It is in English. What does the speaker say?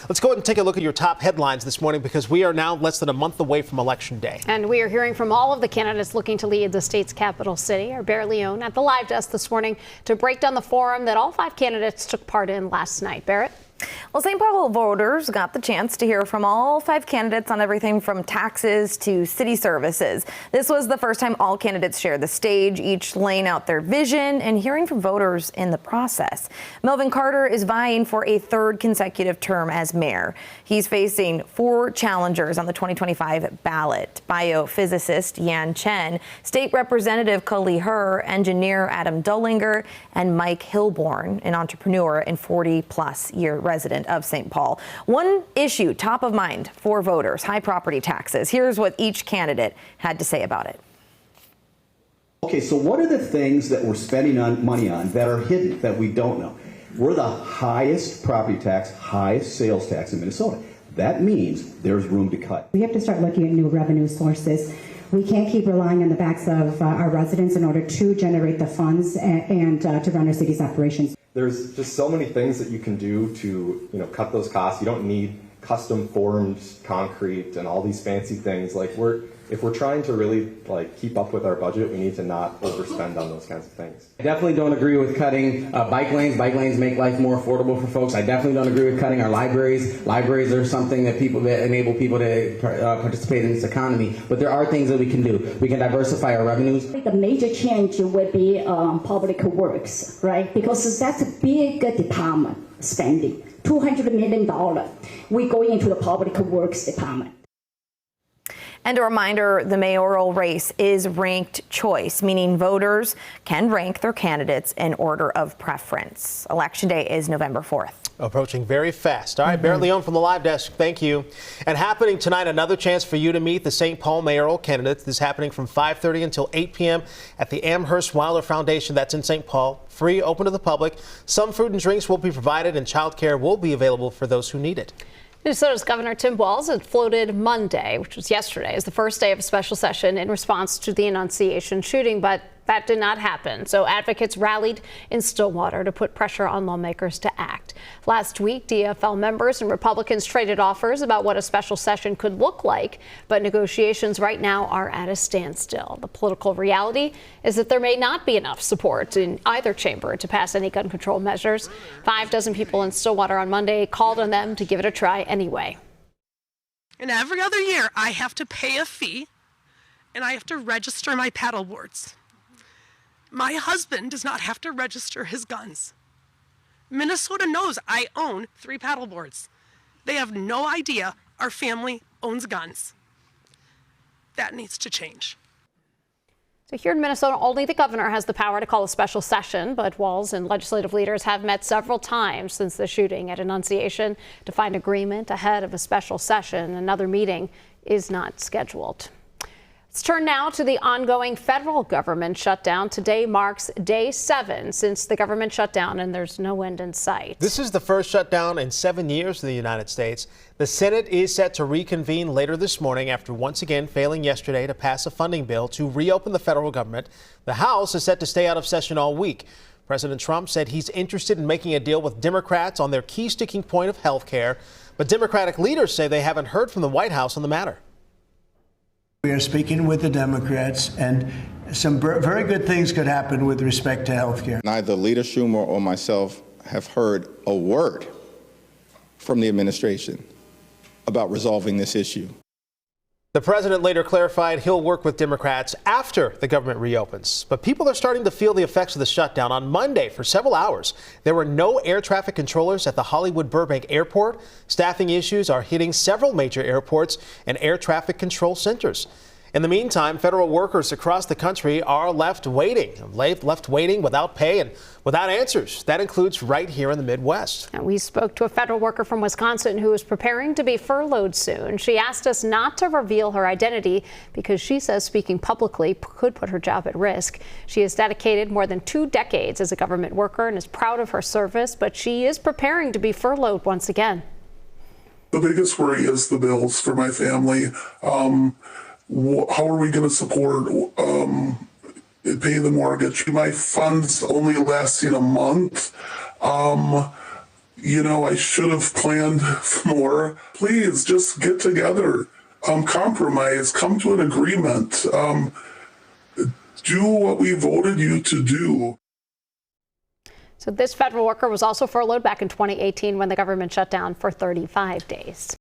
Let's go ahead and take a look at your top headlines this morning because we are now less than a month away from Election Day. And we are hearing from all of the candidates looking to lead the state's capital city. Our Barrett Leone at the live desk this morning to break down the forum that all 5 candidates took part in last night. Barrett? Well, St. Paul voters got the chance to hear from all 5 candidates on everything from taxes to city services. This was the first time all candidates shared the stage, each laying out their vision and hearing from voters in the process. Melvin Carter is vying for a 3rd consecutive term as mayor. He's facing 4 challengers on the 2025 ballot: biophysicist Yan Chen, State Representative Kali Her, engineer Adam Dullinger, and Mike Hilborn, an entrepreneur and 40-plus year resident of St. Paul. One issue top of mind for voters: high property taxes. Here's what each candidate had to say about it. Okay, so what are the things that we're spending money on that are hidden that we don't know? We're the highest property tax, highest sales tax in Minnesota. That means there's room to cut. We have to start looking at new revenue sources. We can't keep relying on the backs of our residents in order to generate the funds and to run our city's operations. There's just so many things that you can do to, cut those costs. You don't need custom formed concrete and all these fancy things. If we're trying to really keep up with our budget, we need to not overspend on those kinds of things. I definitely don't agree with cutting bike lanes. Bike lanes make life more affordable for folks. I definitely don't agree with cutting our libraries. Libraries are something that enable people to participate in this economy. But there are things that we can do. We can diversify our revenues. The major change would be public works, right? Because that's a big department spending. $200 million. We go into the public works department. And a reminder, the mayoral race is ranked choice, meaning voters can rank their candidates in order of preference. Election Day is November 4th. Approaching very fast. All right, Barrett Leone from the live desk. Thank you. And happening tonight, another chance for you to meet the St. Paul mayoral candidates. This is happening from 5:30 until 8 p.m. at the Amherst Wilder Foundation. That's in St. Paul. Free, open to the public. Some food and drinks will be provided, and childcare will be available for those who need it. Minnesota's Governor Tim Walz had floated Monday, which was yesterday, as the first day of a special session in response to the Annunciation shooting, but that did not happen. So advocates rallied in Stillwater to put pressure on lawmakers to act. Last week, DFL members and Republicans traded offers about what a special session could look like, but negotiations right now are at a standstill. The political reality is that there may not be enough support in either chamber to pass any gun control measures. 6 people in Stillwater on Monday called on them to give it a try anyway. And every other year, I have to pay a fee, and I have to register my paddle boards. My husband does not have to register his guns. Minnesota knows I own 3 paddle boards. They have no idea our family owns guns. That needs to change. So here in Minnesota, only the governor has the power to call a special session, but Walz and legislative leaders have met several times since the shooting at Annunciation to find agreement ahead of a special session. Another meeting is not scheduled. Let's turn now to the ongoing federal government shutdown. Today marks day 7 since the government shutdown, and there's no end in sight. This is the first shutdown in 7 years in the United States. The Senate is set to reconvene later this morning after once again failing yesterday to pass a funding bill to reopen the federal government. The House is set to stay out of session all week. President Trump said he's interested in making a deal with Democrats on their key sticking point of health care, but Democratic leaders say they haven't heard from the White House on the matter. We are speaking with the Democrats, and some very good things could happen with respect to health care. Neither Leader Schumer or myself have heard a word from the administration about resolving this issue. The president later clarified he'll work with Democrats after the government reopens. But people are starting to feel the effects of the shutdown. On Monday, for several hours, there were no air traffic controllers at the Hollywood Burbank Airport. Staffing issues are hitting several major airports and air traffic control centers. In the meantime, federal workers across the country are left waiting without pay and without answers. That includes right here in the Midwest. And we spoke to a federal worker from Wisconsin who is preparing to be furloughed soon. She asked us not to reveal her identity because she says speaking publicly could put her job at risk. She has dedicated more than 2 decades as a government worker and is proud of her service, but she is preparing to be furloughed once again. The biggest worry is the bills for my family. How are we going to support paying the mortgage? My funds only lasting a month. I should have planned for more. Please just get together, compromise, come to an agreement, do what we voted you to do. So this federal worker was also furloughed back in 2018 when the government shut down for 35 days.